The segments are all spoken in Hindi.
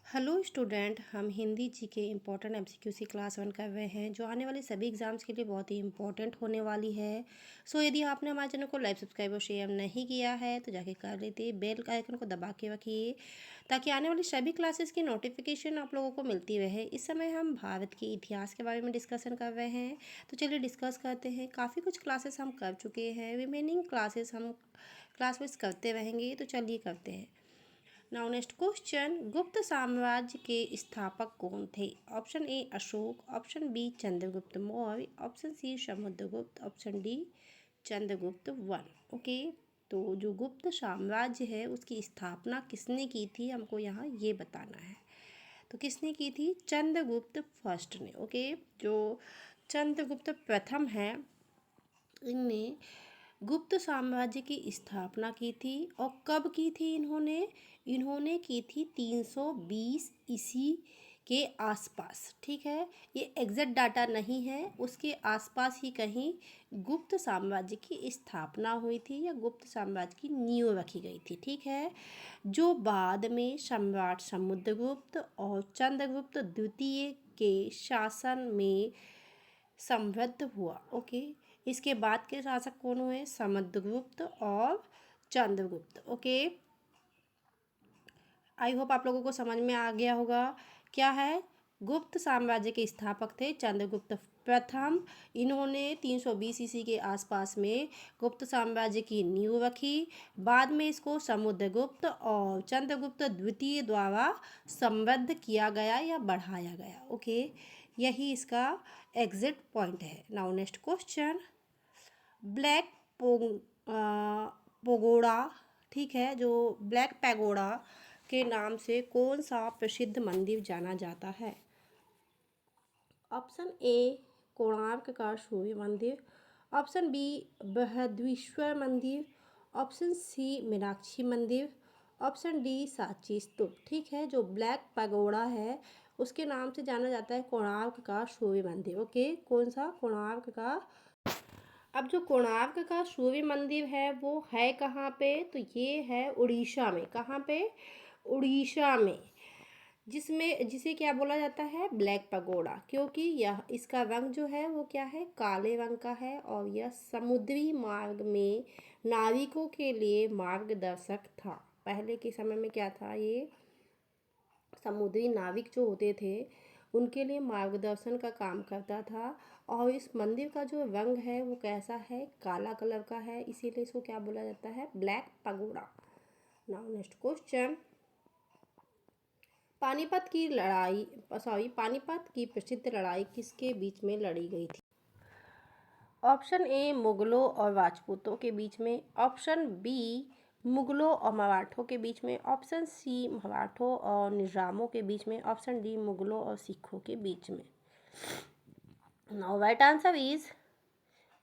हेलो स्टूडेंट, हम हिंदी जी के इम्पोर्टेंट एमसीक्यूसी क्लास 1 कर रहे हैं जो आने वाले सभी एग्जाम्स के लिए बहुत ही इम्पोर्टेंट होने वाली है। सो यदि आपने हमारे चैनल को लाइक सब्सक्राइब और शेयर नहीं किया है तो जाके कर लेते, बेल का आइकन को दबा के रखिए ताकि आने वाली सभी क्लासेस की नोटिफिकेशन आप लोगों को मिलती रहे। इस समय हम भारत के इतिहास के बारे में डिस्कशन कर रहे हैं, तो चलिए डिस्कस करते हैं। काफ़ी कुछ क्लासेस हम कर चुके हैं, रिमेनिंग क्लासेस हम क्लास वाइज करते रहेंगे, तो चलिए करते हैं। नाउ नेक्स्ट क्वेश्चन, गुप्त साम्राज्य के स्थापक कौन थे? Option A Ashoka, option B Chandragupta Maurya, option C Samudragupta, option D Chandragupta one. Okay, तो जो गुप्त साम्राज्य है उसकी स्थापना किसने की थी, हमको यहाँ ये बताना है। तो किसने की थी? चंद्रगुप्त फर्स्ट ने। ओके, जो चंद्रगुप्त प्रथम है, इनने गुप्त साम्राज्य की स्थापना की थी। और कब की थी इन्होंने की थी 320 ईसी के आसपास। ठीक है, ये एग्जैक्ट डाटा नहीं है, उसके आसपास ही कहीं गुप्त साम्राज्य की स्थापना हुई थी या गुप्त साम्राज्य की नींव रखी गई थी। ठीक है, जो बाद में सम्राट समुद्रगुप्त और चंद्रगुप्त द्वितीय के शासन में समृद्ध हुआ। ओके, इसके बाद के शासक कौन हुए? समुद्रगुप्त और चंद्रगुप्त। ओके, आई होप आप लोगों को समझ में आ गया होगा। क्या है? गुप्त साम्राज्य के स्थापक थे चंद्रगुप्त प्रथम। इन्होंने 320 ईस्वी के आसपास में गुप्त साम्राज्य की नींव रखी। बाद में इसको समुद्रगुप्त और चंद्रगुप्त द्वितीय द्वारा समृद्ध किया गया या बढ़ाया गया। ओके, यही इसका एग्जिट पॉइंट है। Now next question, black pagoda, ठीक है, जो ब्लैक पैगोडा के नाम से कौन सा प्रसिद्ध मंदिर जाना जाता है? ऑप्शन ए कोणार्क का सूर्य मंदिर, ऑप्शन बी बृहदीश्वर मंदिर, ऑप्शन सी मीनाक्षी मंदिर, ऑप्शन डी सांची स्तूप। ठीक है, जो ब्लैक पैगोडा है उसके नाम से जाना जाता है कोणार्क का सूर्य मंदिर। ओके, कौन सा? कोणार्क का। अब जो कोणार्क का सूर्य मंदिर है वो है कहाँ पे? तो ये है उड़ीसा में। कहाँ पे? उड़ीसा में, जिसे क्या बोला जाता है? ब्लैक पगोड़ा, क्योंकि यह इसका रंग जो है वो क्या है? काले रंग का है और यह समुद्री मार्ग में नाविकों के लिए मार्गदर्शक था। पहले के समय में क्या था? ये समुद्री नाविक जो होते थे उनके लिए मार्गदर्शन का काम करता था। और इस मंदिर का जो रंग है वो कैसा है? काला कलर का है, इसीलिए इसको क्या बोला जाता है? Black pagoda. Now next question, Panipat की प्रसिद्ध लड़ाई किसके बीच में लड़ी गई थी? ऑप्शन ए मुगलों और राजपूतों के बीच में, ऑप्शन बी मुगलों और मराठों के बीच में, ऑप्शन सी मराठों और निज़ामों के बीच में, ऑप्शन डी मुगलों और सिखों के बीच में। नाउ राइट आंसर इज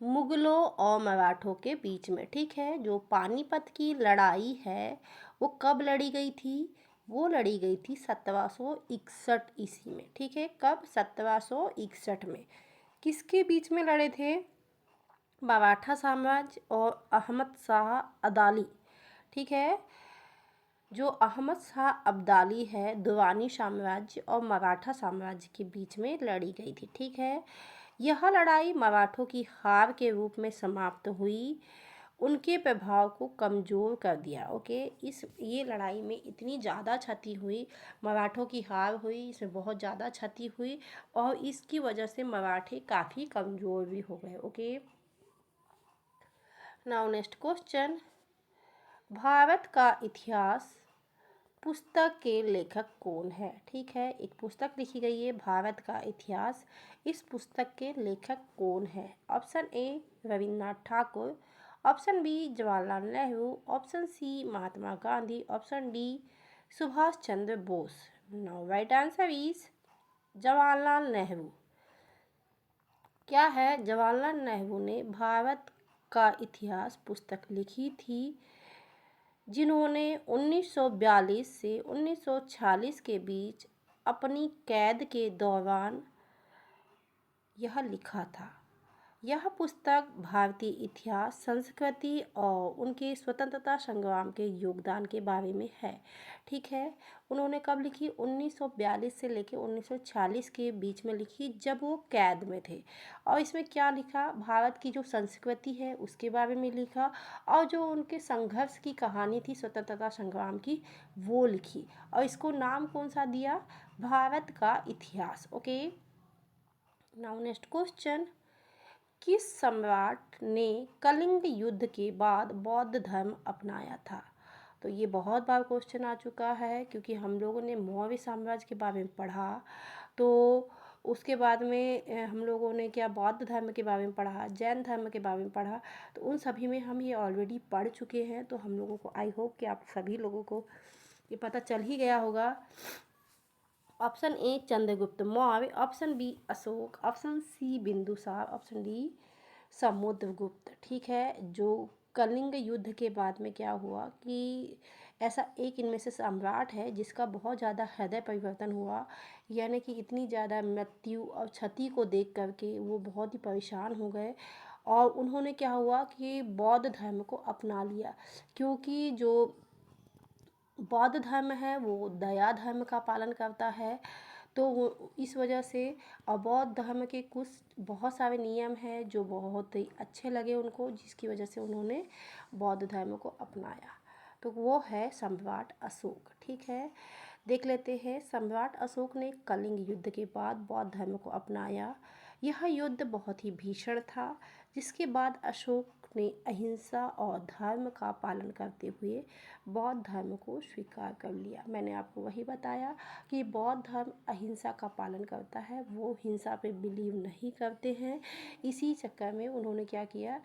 मुगलों और मराठों के बीच में। ठीक है, जो पानीपत की लड़ाई है वो कब लड़ी गई थी? वो लड़ी गई थी 1761 ईस्वी में। ठीक है, कब? 1761 में। किसके बीच में लड़े थे? मराठा साम्राज्य और अहमद शाह अब्दाली। ठीक है, जो अहमद शाह अब्दाली है, दुरानी साम्राज्य और मराठा साम्राज्य के बीच में लड़ी गई थी। ठीक है, यह लड़ाई मराठों की हार के रूप में समाप्त हुई, उनके प्रभाव को कमज़ोर कर दिया। ओके, ये लड़ाई में इतनी ज़्यादा क्षति हुई, मराठों की हार हुई, इसमें बहुत ज़्यादा क्षति हुई और इसकी वजह से मराठे काफ़ी कमज़ोर भी हो गए। Okay, now next question, Bharat का इतिहास पुस्तक के लेखक कौन है? ठीक है, एक पुस्तक लिखी गई है भारत का इतिहास, इस पुस्तक के लेखक कौन है? Option A Rabindranath Thakur, option B Jawaharlal Nehru, option C Mahatma Gandhi, option D Subhash Chandra Bose. Now right answer is Jawaharlal Nehru. क्या है? जवाहरलाल नेहरू ने भारत का इतिहास पुस्तक लिखी थी, जिन्होंने 1942 से 1946 के बीच अपनी कैद के दौरान यह लिखा था। यह पुस्तक भारतीय इतिहास, संस्कृति और उनके स्वतंत्रता संग्राम के योगदान के बारे में है। ठीक है, उन्होंने कब लिखी? 1942 से लेकर 1946 के बीच में लिखी, जब वो कैद में थे। और इसमें क्या लिखा? भारत की जो संस्कृति है उसके बारे में लिखा, और जो उनके संघर्ष की कहानी थी स्वतंत्रता संग्राम की, वो लिखी। और इसको नाम कौन सा दिया? भारत का इतिहास। Okay, now next question. किस सम्राट ने कलिंग युद्ध के बाद बौद्ध धर्म अपनाया था? तो ये बहुत बार क्वेश्चन आ चुका है, क्योंकि हम लोगों ने मौर्य साम्राज्य के बारे में पढ़ा, तो उसके बाद में हम लोगों ने क्या बौद्ध धर्म के बारे में पढ़ा, जैन धर्म के बारे में पढ़ा। तो उन सभी में हम ये ऑलरेडी पढ़ चुके हैं, तो हम लोगों को आई होप कि आप सभी लोगों को ये पता चल ही गया होगा। Option A Chandragupta Maurya, option B Ashoka, option C Bindusara, option D Samudragupta. ठीक है, जो कलिंग युद्ध के बाद में क्या हुआ कि ऐसा एक इनमें से सम्राट है जिसका बहुत ज़्यादा हृदय परिवर्तन हुआ, यानी कि इतनी ज़्यादा मृत्यु और क्षति को देख करके वो बहुत ही परेशान हो गए, और उन्होंने क्या हुआ कि बौद्ध धर्म को अपना लिया। क्योंकि जो बौद्ध धर्म है वो दया धर्म का पालन करता है, तो वो इस वजह से, और बौद्ध धर्म के कुछ बहुत सारे नियम हैं जो बहुत ही अच्छे लगे उनको, जिसकी वजह से उन्होंने बौद्ध धर्म को अपनाया। तो वो है सम्राट अशोक। ठीक है, देख लेते हैं। सम्राट अशोक ने कलिंग युद्ध के बाद बौद्ध धर्म को अपनाया। यह युद्ध बहुत ही भीषण था, जिसके बाद अशोक ने अहिंसा और धर्म का पालन करते हुए बौद्ध धर्म को स्वीकार कर लिया। मैंने आपको वही बताया कि बौद्ध धर्म अहिंसा का पालन करता है, वो हिंसा पे बिलीव नहीं करते हैं। इसी चक्कर में उन्होंने क्या किया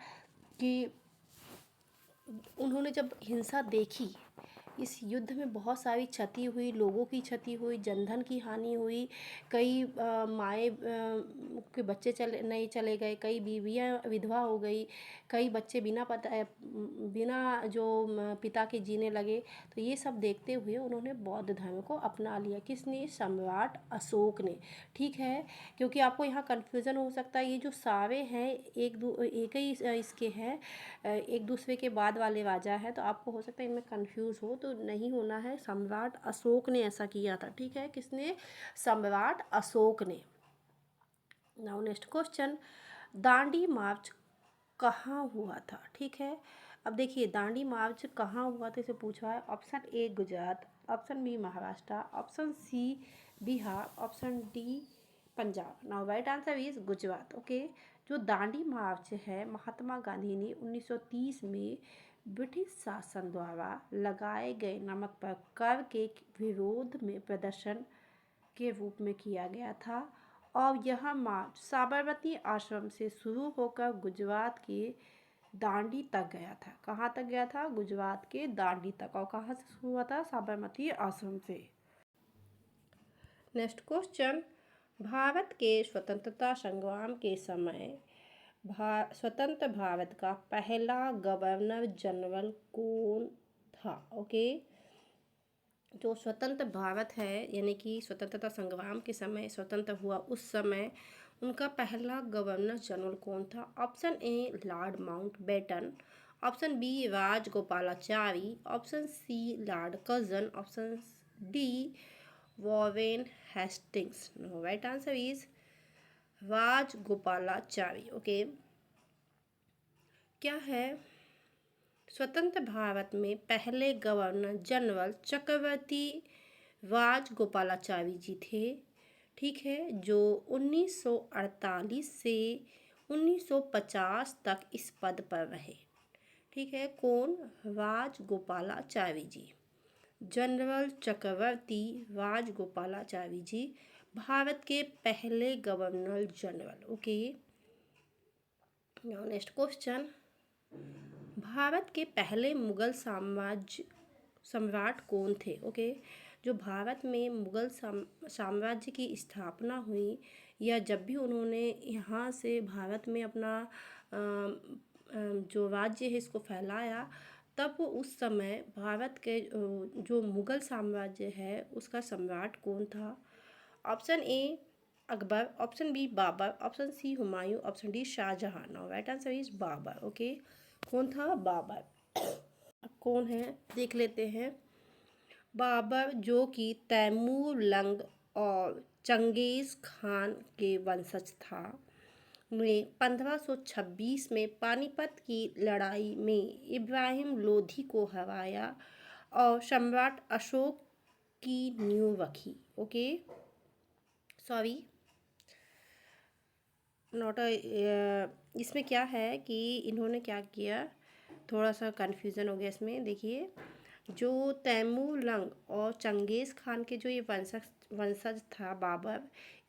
कि उन्होंने जब हिंसा देखी, इस युद्ध में बहुत सारी क्षति हुई, लोगों की क्षति हुई, जनधन की हानि हुई, कई माए के बच्चे चले गए, कई बीवियां विधवा हो गई, कई बच्चे बिना जो पिता के जीने लगे। तो ये सब देखते हुए उन्होंने बौद्ध धर्म को अपना लिया। किसने? सम्राट अशोक ने। ठीक है, क्योंकि आपको यहाँ कन्फ्यूज़न हो सकता है, ये जो सारे हैं एक ही इसके हैं, एक दूसरे के बाद वाले राजा हैं, तो आपको हो सकता है इनमें कंफ्यूज हो, तो नहीं होना है। सम्राट अशोक ने ऐसा किया था। ठीक है, किसने? सम्राट अशोक ने। Now next question. Dandi march कहाँ हुआ था? ठीक है, अब देखिए दांडी मार्च कहाँ हुआ था इसे पूछा है। Option A Gujarat, option B Maharashtra, option C Bihar, option D Punjab. Now right answer is Gujarat. Okay, जो दांडी मार्च है, महात्मा गांधी ने 1930 में ब्रिटिश शासन द्वारा लगाए गए नमक पर कर के विरोध में प्रदर्शन के रूप में किया गया था, और यह मार्च साबरमती आश्रम से शुरू होकर गुजरात के दांडी तक गया था। कहाँ तक गया था? गुजरात के दांडी तक। और कहाँ से शुरू हुआ था? साबरमती आश्रम से। Next question. भारत के स्वतंत्रता संग्राम के समय स्वतंत्र भारत का पहला गवर्नर जनरल कौन था? ओके, जो स्वतंत्र भारत है, यानी कि स्वतंत्रता संग्राम के समय स्वतंत्र हुआ उस समय उनका पहला गवर्नर जनरल कौन था? Option A lord Mountbatten, option B Rajagopalachari, option C lord Curzon, option D Warren Hastings. No, right answer is Rajagopalachari. Okay, क्या है? स्वतंत्र भारत में पहले गवर्नर जनरल चक्रवर्ती राजगोपालाचारी जी थे। ठीक है, जो 1948 से 1950 तक इस पद पर रहे। ठीक है, कौन? राजगोपालाचारी जी, जनरल चक्रवर्ती राजगोपालाचारी जी भारत के पहले governor general. Okay, now next question. Bharat के पहले मुगल सम्राट कौन थे? ओके, जो भारत में मुगल साम्राज्य की स्थापना हुई, या जब भी उन्होंने यहाँ से भारत में अपना जो राज्य है इसको फैलाया, तब उस समय भारत के जो मुगल साम्राज्य है उसका सम्राट कौन था? Option A Akbar, option B Babur, option C Humayun, option D Shahjahan. Now right answer is Babur. Okay, कौन था? बाबर। अब कौन है देख लेते हैं। बाबर जो कि तैमूर लंग और चंगेज़ खान के वंशज था, ने 1526 में पानीपत की लड़ाई में इब्राहिम लोधी को हराया और सम्राट अशोक की नींव रखी। ओके, सॉरी, नॉट इसमें क्या है कि इन्होंने क्या किया, थोड़ा सा कन्फ्यूज़न हो गया इसमें। देखिए, जो तैमूर लंग और चंगेज़ खान के जो ये वंशज था बाबर,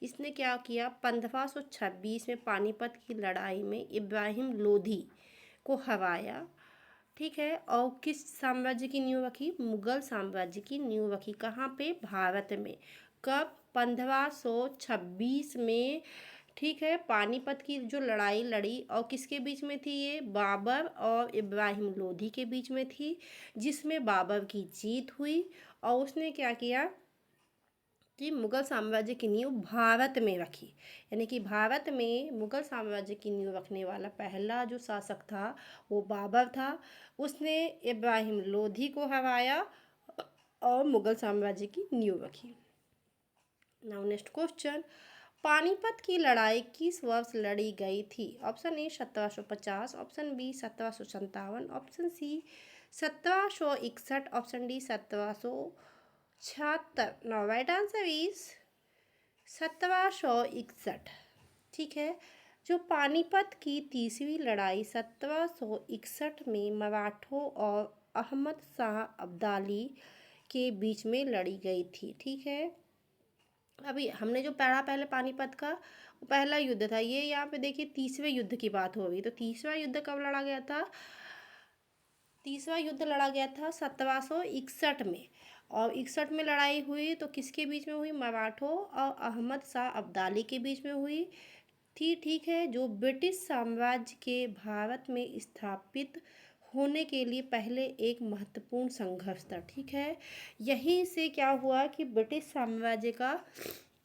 इसने क्या किया, 1526 में पानीपत की लड़ाई में इब्राहिम लोधी को हराया। ठीक है, और किस साम्राज्य की नींव रखी? मुगल साम्राज्य की नींव रखी। कहाँ पे? भारत में। कब? 1526 में। ठीक है, पानीपत की जो लड़ाई लड़ी और किसके बीच में थी? ये बाबर और इब्राहिम लोधी के बीच में थी, जिसमें बाबर की जीत हुई और उसने क्या किया कि मुगल साम्राज्य की नींव भारत में रखी। यानी कि भारत में मुगल साम्राज्य की नींव रखने वाला पहला जो शासक था वो बाबर था। उसने इब्राहिम लोधी को हराया और मुगल साम्राज्य की नींव रखी। नाउ नेक्स्ट क्वेश्चन, पानीपत की लड़ाई किस वर्ष लड़ी गई थी? Option A 1750, option B 1757, option C 1761, option D 1776। Now right answer is 1761। ठीक है, जो पानीपत की तीसरी लड़ाई 1761 में मराठों और अहमद शाह अब्दाली के बीच में लड़ी गई थी। ठीक है, अभी हमने जो पढ़ा पहले पानीपत का, वो पहला युद्ध था। ये यहाँ पे देखिए तीसरे युद्ध की बात हो रही। तो तीसरा युद्ध कब लड़ा गया था? तीसरा युद्ध लड़ा गया था 1761 में, और 61 में लड़ाई हुई तो किसके बीच में हुई? मराठों और अहमद शाह अब्दाली के बीच में हुई थी। ठीक है, जो ब्रिटिश साम्राज्य के भारत में स्थापित होने के लिए पहले एक महत्वपूर्ण संघर्ष था। ठीक है, यहीं से क्या हुआ कि ब्रिटिश साम्राज्य का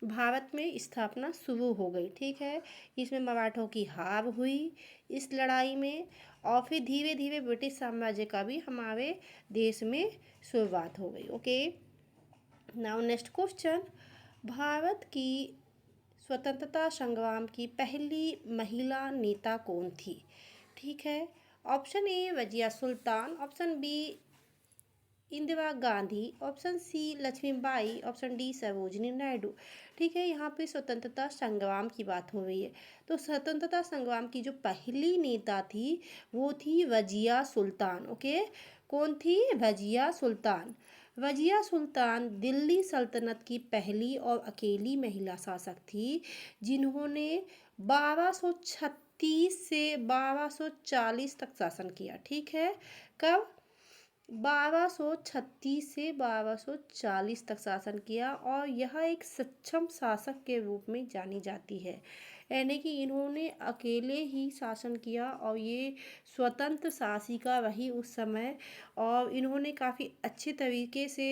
भारत में स्थापना शुरू हो गई। ठीक है, इसमें मराठों की हार हुई इस लड़ाई में, और फिर धीरे धीरे ब्रिटिश साम्राज्य का भी हमारे देश में शुरुआत हो गई। Okay, now next question, Bharat की स्वतंत्रता संग्राम की पहली महिला नेता कौन थी? ठीक है, option A Razia Sultan, option B Indira Gandhi, option C Lakshmibai, option D Sarojini Naidu. ठीक है, यहाँ पे स्वतंत्रता संग्राम की बात हो रही है। तो स्वतंत्रता संग्राम की जो पहली नेता थी वो थी रजिया सुल्तान। ओके, कौन थी? रजिया सुल्तान। रजिया सुल्तान दिल्ली सल्तनत की पहली और अकेली महिला शासक थी जिन्होंने 1236 से 1240 तक शासन किया। ठीक है, कब? 1236 से 1240 तक शासन किया, और यह एक सक्षम शासक के रूप में जानी जाती है। यानी कि इन्होंने अकेले ही शासन किया और ये स्वतंत्र शासिका रही उस समय, और इन्होंने काफ़ी अच्छे तरीके से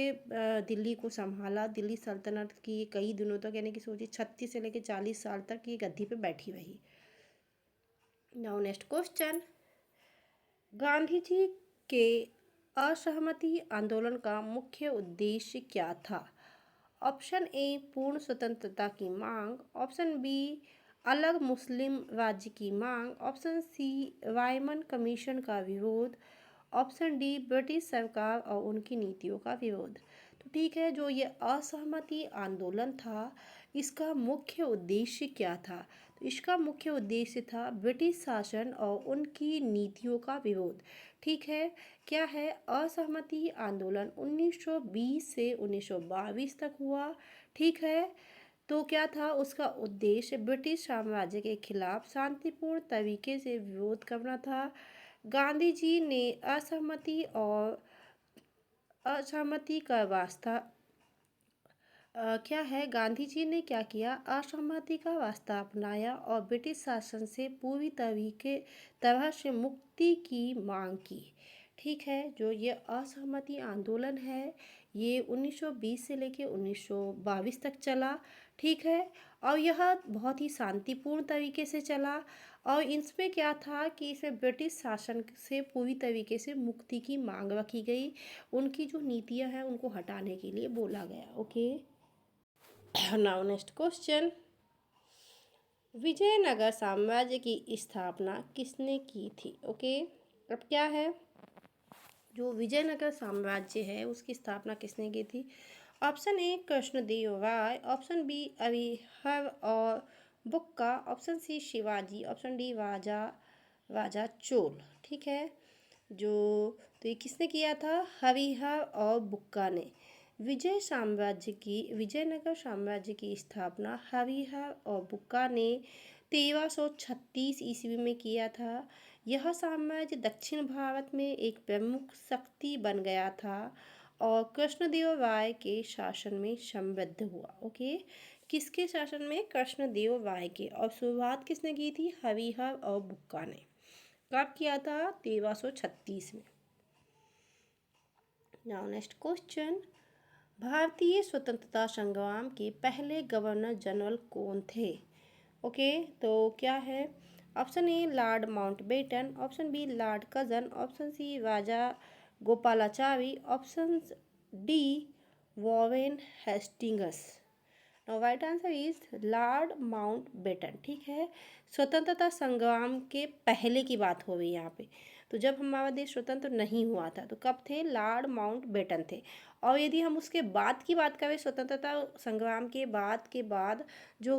दिल्ली को संभाला। दिल्ली सल्तनत की कई दिनों तक, यानी कि सोचिए 36 से लेकर 40 साल तक ये गद्दी पे बैठी रही। Now next question, Gandhi ji के असहमति आंदोलन का मुख्य उद्देश्य क्या था? ऑप्शन ए पूर्ण स्वतंत्रता की मांग, ऑप्शन बी अलग मुस्लिम राज्य की मांग, ऑप्शन सी रायमन कमीशन का विरोध, ऑप्शन डी ब्रिटिश सरकार और उनकी नीतियों का विरोध। तो ठीक है, जो ये असहमति आंदोलन था इसका मुख्य उद्देश्य क्या था? तो इसका मुख्य उद्देश्य था ब्रिटिश शासन और उनकी नीतियों का विरोध। ठीक है, क्या है? असहमति आंदोलन 1920 से 1922 तक हुआ। ठीक है, तो क्या था उसका उद्देश्य? ब्रिटिश साम्राज्य के खिलाफ शांतिपूर्ण तरीके से विरोध करना था। गांधी जी ने असहमति का रास्ता क्या है? गांधी जी ने क्या किया? असहमति का रास्ता अपनाया और ब्रिटिश शासन से पूरी तरह से मुक्ति की मांग की। ठीक है, जो ये असहमति आंदोलन है ये 1920 से लेके 1922 तक चला, ठीक है। और यह बहुत ही शांतिपूर्ण तरीके से चला। और इसमें क्या था कि इसमें ब्रिटिश शासन से पूरी तरीके से मुक्ति की मांग रखी गई। उनकी जो नीतियां हैं उनको हटाने के लिए बोला गया। Okay, now next question, Vijayanagar साम्राज्य की स्थापना किसने की थी? ओके, अब क्या है, जो विजयनगर साम्राज्य है उसकी स्थापना किसने की थी? Option A Krishnadeva Raya, option B Harihara और Bukka, option C Shivaji, option D Raja Raja Chola. ठीक है, जो तो ये किसने किया था? हरिहर और बुक्का ने। विजयनगर साम्राज्य की स्थापना हरिहर और बुक्का ने 1336 ईस्वी में किया था। यह साम्राज्य दक्षिण भारत में एक प्रमुख शक्ति बन गया था और कृष्णदेव राय के शासन में समृद्ध हुआ। ओके, किसके शासन में? कृष्णदेव राय के। और शुरुआत किसने की थी? हरिहर और बुक्का ने। कब किया था? 1336 में। नाउ नेक्स्ट क्वेश्चन, भारतीय स्वतंत्रता संग्राम के पहले गवर्नर जनरल कौन थे? ओके, तो क्या है? Option A lord Mountbatten, option B lord Curzon, option C Raja Gopalachari, option D Warren Hastings. No, right answer is lord Mountbatten. ठीक है, स्वतंत्रता संग्राम के पहले की बात हो रही है यहाँ पे। तो जब हमारा देश स्वतंत्र नहीं हुआ था तो कब थे? लॉर्ड माउंटबेटन थे। और यदि हम उसके बाद की बात करें, स्वतंत्रता संग्राम के बाद जो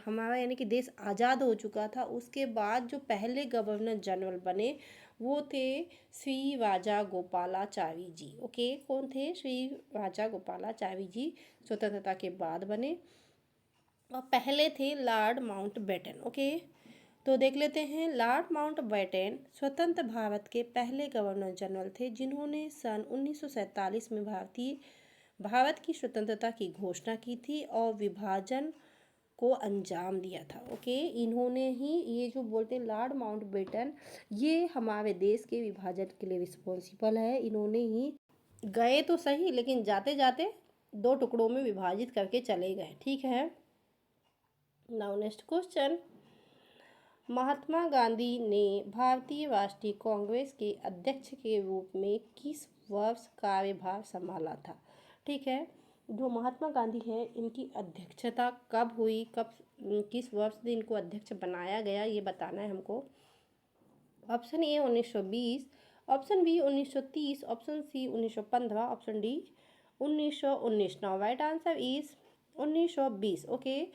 हमारा यानी कि देश आज़ाद हो चुका था, उसके बाद जो पहले गवर्नर जनरल बने वो थे श्री राजा गोपालाचारी जी। ओके, कौन थे? श्री राजा गोपालाचारी जी स्वतंत्रता के बाद बने और पहले थे लॉर्ड माउंटबेटन। ओके, तो देख लेते हैं, लॉर्ड माउंटबेटन स्वतंत्र भारत के पहले गवर्नर जनरल थे जिन्होंने सन 1947 में भारत की स्वतंत्रता की घोषणा की थी और विभाजन को अंजाम दिया था। ओके, इन्होंने ही, ये जो बोलते हैं लॉर्ड माउंटबेटन, ये हमारे देश के विभाजन के लिए रिस्पॉन्सिबल है। इन्होंने ही गए तो सही, लेकिन जाते जाते दो टुकड़ों में विभाजित करके चले गए। ठीक है, now next question, Mahatma Gandhi ने भारतीय राष्ट्रीय कांग्रेस के अध्यक्ष के रूप में किस वर्ष कार्यभार संभाला था? ठीक है, जो महात्मा गांधी है इनकी अध्यक्षता कब हुई, किस वर्ष से इनको अध्यक्ष बनाया गया, ये बताना है हमको। Option A 1920, option B 1930, option C 1915, option D 1919। Now right answer is 1920। Okay,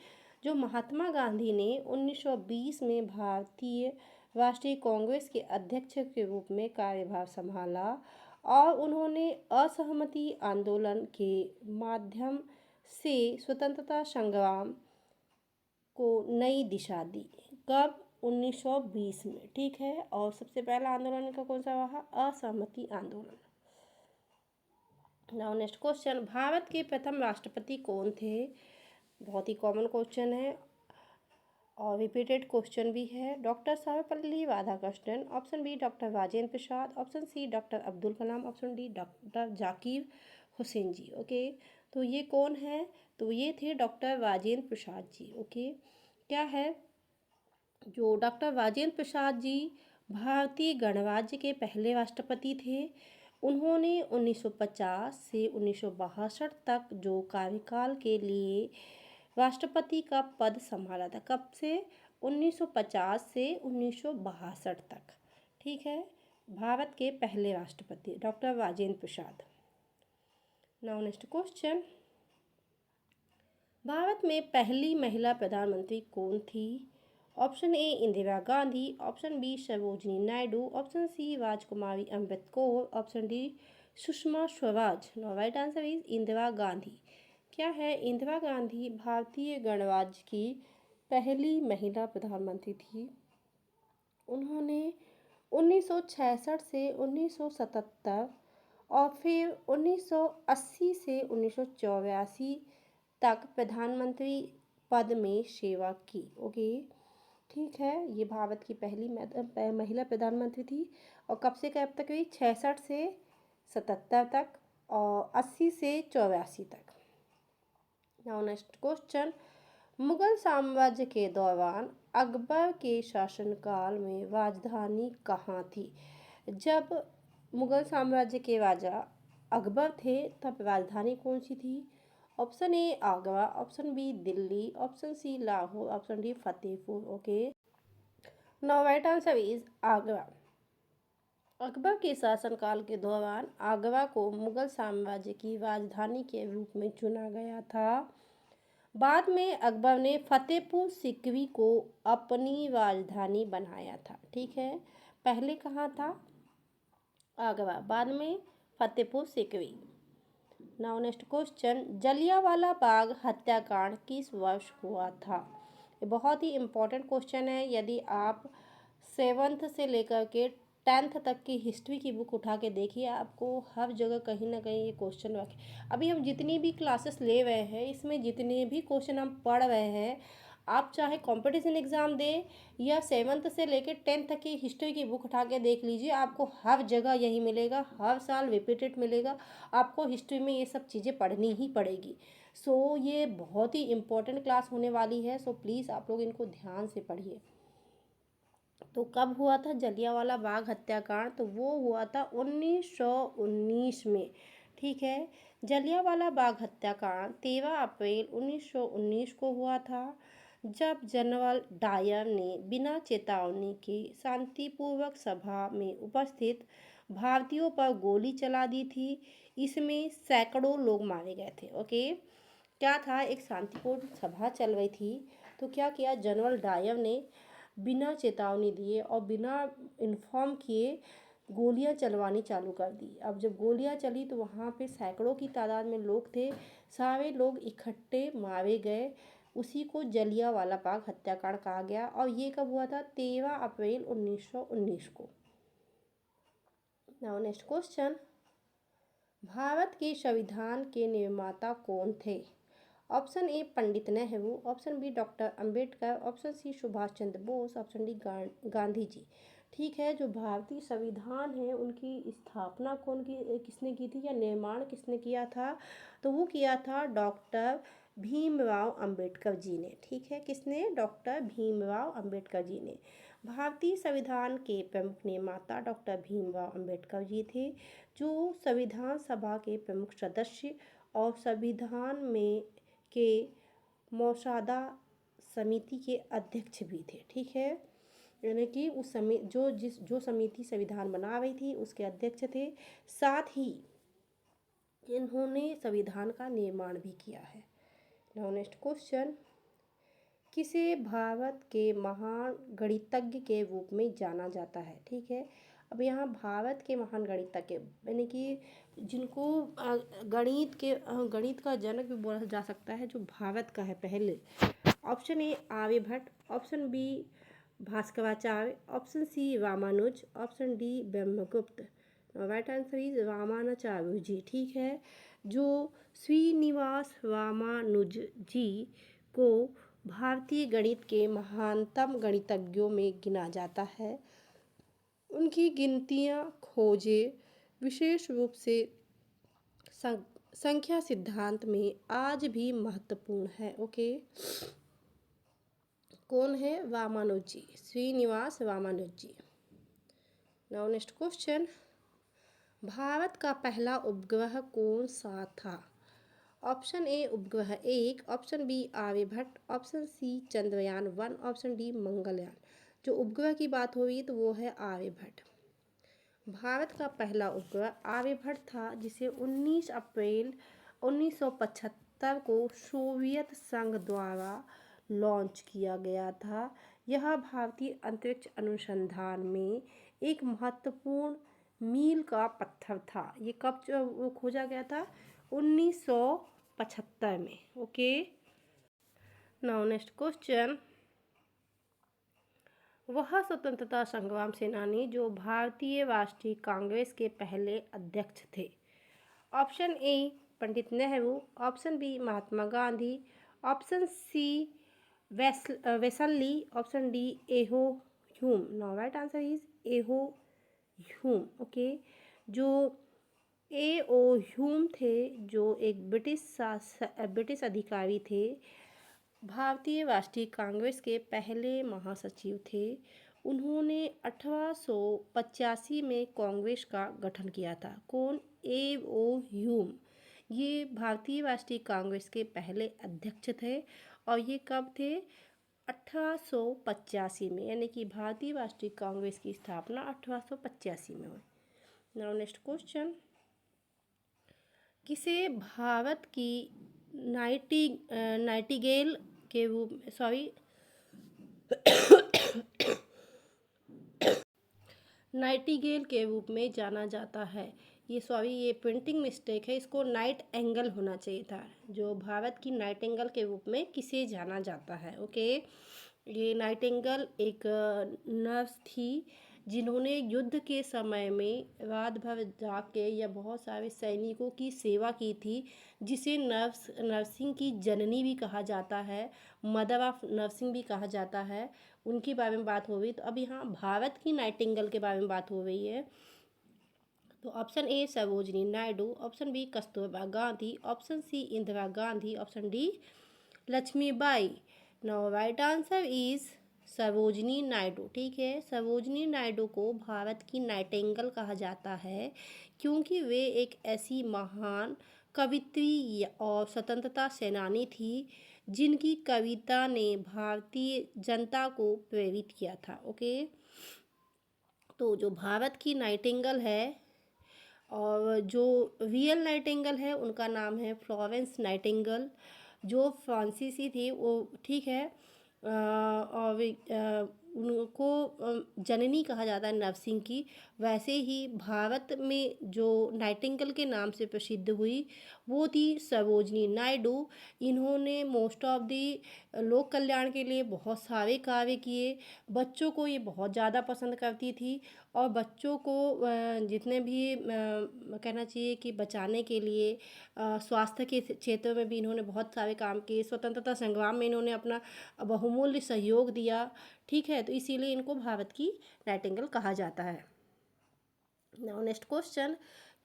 जो महात्मा गांधी ने 1920 में भारतीय राष्ट्रीय कांग्रेस के अध्यक्ष के रूप में कार्यभार संभाला और उन्होंने असहमति आंदोलन के माध्यम से स्वतंत्रता संग्राम को नई दिशा दी। कब? 1920 में। ठीक है, और सबसे पहला आंदोलन का कौन सा रहा? असहमति आंदोलन। नाउ नेक्स्ट क्वेश्चन, भारत के प्रथम राष्ट्रपति कौन थे? बहुत ही कॉमन क्वेश्चन है और रिपीटेड क्वेश्चन भी है। Doctor Sarvepalli Radhakrishnan, option B doctor Rajendra Prasad, option C doctor Abdul Kalam, option D doctor Zakir Hussain ji. Okay, तो ये कौन है? तो ये थे डॉक्टर राजेंद्र प्रसाद जी। ओके, क्या है, जो डॉक्टर राजेंद्र प्रसाद जी भारतीय गणराज्य के पहले राष्ट्रपति थे। उन्होंने 1950 से 1962 तक जो कार्यकाल के लिए राष्ट्रपति का पद संभाला था। कब से? 1950 से 1962 तक। ठीक है, भारत के पहले राष्ट्रपति doctor Rajendra Prasad. Now next question, Bharat में पहली महिला प्रधानमंत्री कौन थी? Option A Indira Gandhi, option B Sarojini Naidu, option C Rajkumari Ambedkar Kaur, option D Sushma Swaraj. No, right answer is Indira Gandhi. क्या है? इंदिरा गांधी भारतीय गणराज्य की पहली महिला प्रधानमंत्री थी। उन्होंने 1966 से 1977 और फिर 1980 से 1984 तक प्रधानमंत्री पद में सेवा की। ओके, ठीक है, ये भारत की पहली महिला प्रधानमंत्री थी और कब से कब तक हुई? 66 से 77 तक और 80 से 84 तक। नाउ नेक्स्ट क्वेश्चन, मुगल साम्राज्य के दौरान अकबर के शासनकाल में राजधानी कहाँ थी? जब मुगल साम्राज्य के राजा अकबर थे तब राजधानी कौन सी थी? Option A Agra, option B Delhi, option C Lahore, option D Fatehpur. Okay, now right answer is Agra. Akbar के शासनकाल के दौरान आगरा को मुगल साम्राज्य की राजधानी के रूप में चुना गया था। बाद में अकबर ने फतेहपुर सीकरी को अपनी राजधानी बनाया था। ठीक है, पहले कहाँ था? आगरा, बाद में Fatehpur Sikri. Now next question, Jallianwala Bagh हत्याकांड किस वर्ष हुआ था? ये बहुत ही इम्पोर्टेंट क्वेश्चन है। यदि आप 7th से लेकर के 10th तक की हिस्ट्री की बुक उठा के देखिए, आपको हर जगह कहीं ना कहीं ये क्वेश्चन रखे। अभी हम जितनी भी क्लासेस ले रहे हैं, इसमें जितने भी क्वेश्चन हम पढ़ रहे हैं, आप चाहे कंपटीशन एग्ज़ाम दें या 7th से लेकर 10th तक की हिस्ट्री की बुक उठा के देख लीजिए, आपको हर जगह यही मिलेगा, हर साल रिपीटेड मिलेगा। आपको हिस्ट्री में ये सब चीज़ें पढ़नी ही पड़ेगी। सो ये बहुत ही इम्पोर्टेंट क्लास होने वाली है। सो प्लीज़ आप लोग इनको ध्यान से पढ़िए। तो कब हुआ था जलियांवाला बाग हत्याकांड? तो वो हुआ था 1919 में। ठीक है, जलियांवाला बाग हत्याकांड 13 अप्रैल 1919 को हुआ था, जब जनरल डायर ने बिना चेतावनी के शांतिपूर्वक सभा में उपस्थित भारतीयों पर गोली चला दी थी। इसमें सैकड़ों लोग मारे गए थे। ओके, क्या था, एक शांतिपूर्ण सभा चल रही थी, तो क्या किया जनरल डायर ने बिना चेतावनी दिए और बिना इन्फॉर्म किए गोलियां चलवानी चालू कर दी। अब जब गोलियां चली तो वहाँ पे सैकड़ों की तादाद में लोग थे, सारे लोग इकट्ठे मारे गए। उसी को जलियांवाला बाग हत्याकांड कहा गया। और ये कब हुआ था? 13 अप्रैल 1919 को। नाउ नेक्स्ट क्वेश्चन, भारत के संविधान के निर्माता कौन थे? Option A Pandit Nehru, option B doctor Ambedkar, option C Subhash Chandra Bose, option D Gandhi ji. ठीक है, जो भारतीय संविधान है उनकी स्थापना किसने की थी या निर्माण किसने किया था? तो वो किया था डॉक्टर भीमराव अंबेडकर जी ने। ठीक है, किसने? डॉक्टर भीमराव अंबेडकर जी ने। भारतीय संविधान के प्रमुख निर्माता डॉक्टर भीमराव अंबेडकर जी थे, जो संविधान सभा के प्रमुख सदस्य और संविधान में के मसौदा समिति के अध्यक्ष भी थे। ठीक है, यानी कि उस समय जो समिति संविधान बना रही थी उसके अध्यक्ष थे। साथ ही इन्होंने संविधान का निर्माण भी किया है। नाउ नेक्स्ट क्वेश्चन, किसे भारत के महान गणितज्ञ के रूप में जाना जाता है? ठीक है, अब यहाँ भारत के महान गणितज्ञ यानी कि जिनको गणित का जनक भी बोला जा सकता है, जो भारत का है पहले। Option A Aryabhata, option B Bhaskaracharya, option C Ramanuja, option D Brahmagupta. Right answer is Ramanujacharya ji. ठीक है, जो श्रीनिवास रामानुज जी को भारतीय गणित के महानतम गणितज्ञों में गिना जाता है। उनकी गिनतियाँ खोजें विशेष रूप से संख्या सिद्धांत में आज भी महत्वपूर्ण है। ओके, कौन है? रामानुज जी, श्रीनिवास रामानुज जी। नाउ नेक्स्ट क्वेश्चन, भारत का पहला उपग्रह कौन सा था? ऑप्शन ए उपग्रह 1, option B Aryabhata, option C Chandrayaan 1, option D Mangalyaan. जो उपग्रह की बात हो रही तो वो है आर्यभट्ट। भारत का पहला उपग्रह आर्यभट्ट था, जिसे 19 अप्रैल 1975 को सोवियत संघ द्वारा लॉन्च किया गया था। यह भारतीय अंतरिक्ष अनुसंधान में एक महत्वपूर्ण मील का पत्थर था। ये कब वो खोजा गया था? 1975 में। ओके, नाउ नेक्स्ट क्वेश्चन, वह स्वतंत्रता संग्राम सेनानी जो भारतीय राष्ट्रीय कांग्रेस के पहले अध्यक्ष थे। Option A Pandit Nehru, option B Mahatma Gandhi, option C वेसनली, option D A O Hume. Now right answer is A O Hume. Okay, जो ए.ओ. ह्यूम थे, जो एक ब्रिटिश अधिकारी थे। भारतीय राष्ट्रीय कांग्रेस के पहले महासचिव थे। उन्होंने 1885 में कांग्रेस का गठन किया था। कौन? ए.ओ. ह्यूम। ये भारतीय राष्ट्रीय कांग्रेस के पहले अध्यक्ष थे और ये कब थे? 1885 में, यानी कि भारतीय राष्ट्रीय कांग्रेस की स्थापना 1885 में हुई। नाउ नेक्स्ट क्वेश्चन, किसे भारत की नाइटिंगेल के रूप में नाइटिंगेल के रूप में जाना जाता है? ये प्रिंटिंग मिस्टेक है, इसको नाइट एंगल होना चाहिए था। जो भारत की नाइटिंगेल के रूप में किसे जाना जाता है? ओके, ये नाइटिंगेल एक नर्स थी जिन्होंने युद्ध के समय में रात भर जाग के या बहुत सारे सैनिकों की सेवा की थी, जिसे नर्सिंग की जननी भी कहा जाता है, मदर ऑफ नर्सिंग भी कहा जाता है। उनके बारे में बात हो रही, तो अब यहाँ भारत की नाइटिंगेल के बारे में बात हो रही है। तो option A Sarojini Naidu, option B Kasturba Gandhi, option C Indira Gandhi, option D Lakshmibai. Now right answer is Sarojini Naidu. ठीक है, सरोजिनी नायडू को भारत की नाइटिंगेल कहा जाता है क्योंकि वे एक ऐसी महान कवित्री और स्वतंत्रता सेनानी थी जिनकी कविता ने भारतीय जनता को प्रेरित किया था। ओके, तो जो भारत की नाइटिंगेल है और जो रियल नाइटिंगेल है उनका नाम है फ्लोरेंस नाइटिंगेल, जो फ्रांसीसी थी वो। ठीक है, और उनको जननी कहा जाता है नर्सिंग की। वैसे ही भारत में जो नाइटिंगेल के नाम से प्रसिद्ध हुई वो थी सरोजिनी नायडू। इन्होंने मोस्ट ऑफ दी लोक कल्याण के लिए बहुत सारे कार्य किए। बच्चों को ये बहुत ज़्यादा पसंद करती थी और बच्चों को जितने भी कहना चाहिए कि बचाने के लिए स्वास्थ्य के क्षेत्र में भी इन्होंने बहुत सारे काम किए। स्वतंत्रता संग्राम में इन्होंने अपना बहुमूल्य सहयोग दिया। ठीक है, तो इसीलिए इनको भारत की नाइटिंगेल कहा जाता है। नाउ नेक्स्ट क्वेश्चन,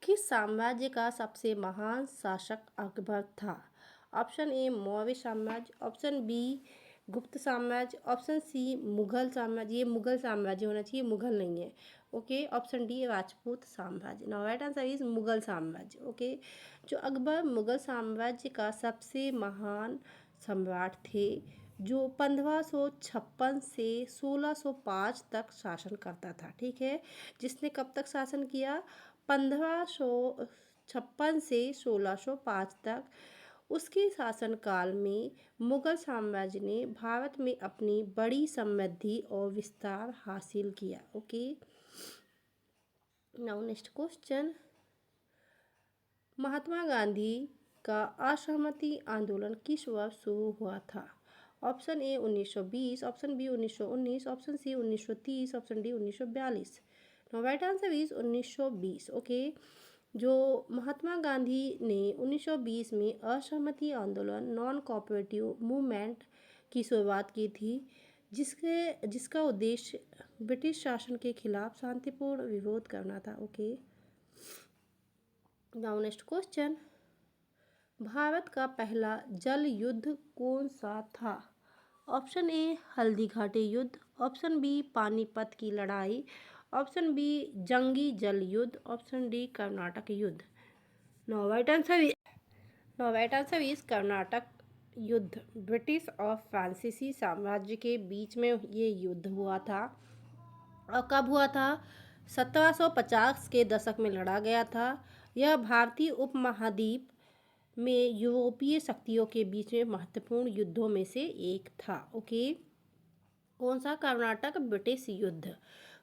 किस साम्राज्य का सबसे महान शासक अकबर था? ऑप्शन ए मौर्य साम्राज्य, ऑप्शन बी गुप्त साम्राज्य, ऑप्शन सी मुगल साम्राज्य। ये मुगल साम्राज्य होना चाहिए, मुगल नहीं है। ओके, ऑप्शन डी राजपूत साम्राज्य। Now right answer is Mughal साम्राज्य। ओके, जो अकबर मुगल साम्राज्य का सबसे महान सम्राट थे, जो 1556 से 1605 तक शासन करता था। ठीक है, जिसने कब तक शासन किया? 1556 से 1605 तक। उसके शासनकाल में मुगल साम्राज्य ने भारत में अपनी बड़ी समृद्धि और विस्तार हासिल किया। Okay, now next question, Mahatma Gandhi का असहमति आंदोलन किस वर्ष शुरू हुआ था? Option A 1920, option B 1919, option C 1930, option D 1942। No right answer is 1920। Okay, जो महात्मा गांधी ने 1920 में असहमति आंदोलन नॉन कोऑपरेटिव मूवमेंट की शुरुआत की थी, जिसका उद्देश्य ब्रिटिश शासन के खिलाफ शांतिपूर्ण विरोध करना था। Okay, now next question, Bharat का पहला जल युद्ध कौन सा था? ऑप्शन ए हल्दी घाटी युद्ध, ऑप्शन बी पानीपत की लड़ाई, ऑप्शन बी जंगी जल युद्ध, ऑप्शन डी कर्नाटक युद्ध। No right answer is Carnatic युद्ध। ब्रिटिश और फ्रांसीसी साम्राज्य के बीच में ये युद्ध हुआ था। और कब हुआ था? 1750 के दशक में लड़ा गया था। यह भारतीय उपमहाद्वीप में यूरोपीय शक्तियों के बीच में महत्वपूर्ण युद्धों में से एक था। ओके, कौन सा? कर्नाटक ब्रिटिश युद्ध।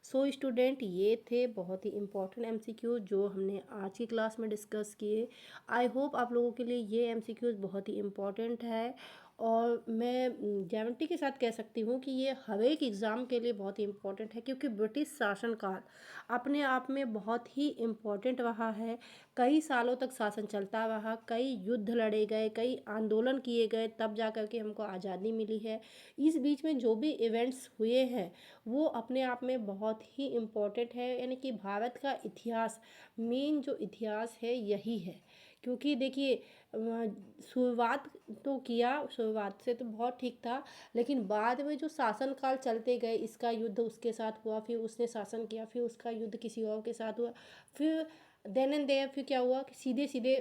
सो स्टूडेंट, ये थे बहुत ही इम्पोर्टेंट एमसीक्यू जो हमने आज की क्लास में डिस्कस किए। आई होप आप लोगों के लिए ये एमसीक्यूज बहुत ही इम्पोर्टेंट है और मैं गारंटी के साथ कह सकती हूँ कि ये हर एक एग्ज़ाम के लिए बहुत ही इम्पोर्टेंट है, क्योंकि ब्रिटिश शासनकाल अपने आप में बहुत ही इम्पोर्टेंट रहा है। कई सालों तक शासन चलता रहा, कई युद्ध लड़े गए, कई आंदोलन किए गए, तब जा कर के हमको आज़ादी मिली है। इस बीच में जो भी इवेंट्स हुए हैं वो अपने आप में बहुत ही इम्पोर्टेंट है, यानी कि भारत का इतिहास, मेन जो इतिहास है यही है। क्योंकि देखिए शुरुआत तो किया, शुरुआत से तो बहुत ठीक था, लेकिन बाद में जो शासन काल चलते गए, इसका युद्ध उसके साथ हुआ, फिर उसने शासन किया, फिर उसका युद्ध किसी और के साथ हुआ, फिर देन एंड देयर फिर क्या हुआ कि सीधे सीधे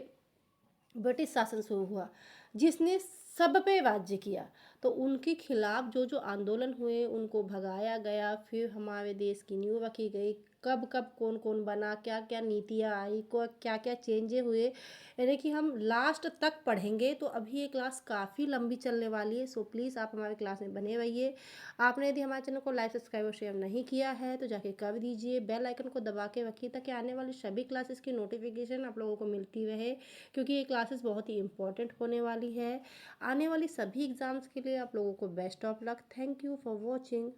ब्रिटिश शासन शुरू हुआ, जिसने सब पे राज्य किया। तो उनके खिलाफ जो जो आंदोलन हुए उनको भगाया गया, फिर हमारे देश की नींव रखी गई। कब कब कौन कौन बना, क्या क्या नीतियाँ आई, को क्या क्या चेंजे हुए, यानी कि हम लास्ट तक पढ़ेंगे। तो अभी ये क्लास काफ़ी लंबी चलने वाली है, सो प्लीज़ आप हमारे क्लास में बने रहिए। आपने यदि हमारे चैनल को लाइक सब्सक्राइब और शेयर नहीं किया है तो जाके कर दीजिए। बेल आइकन को दबा के रखिए ताकि आने वाली सभी क्लासेस की नोटिफिकेशन आप लोगों को मिलती रहे, क्योंकि ये क्लासेस बहुत ही इंपॉर्टेंट होने वाली है। आने वाली सभी एग्ज़ाम्स के लिए आप लोगों को best of luck. Thank you for watching.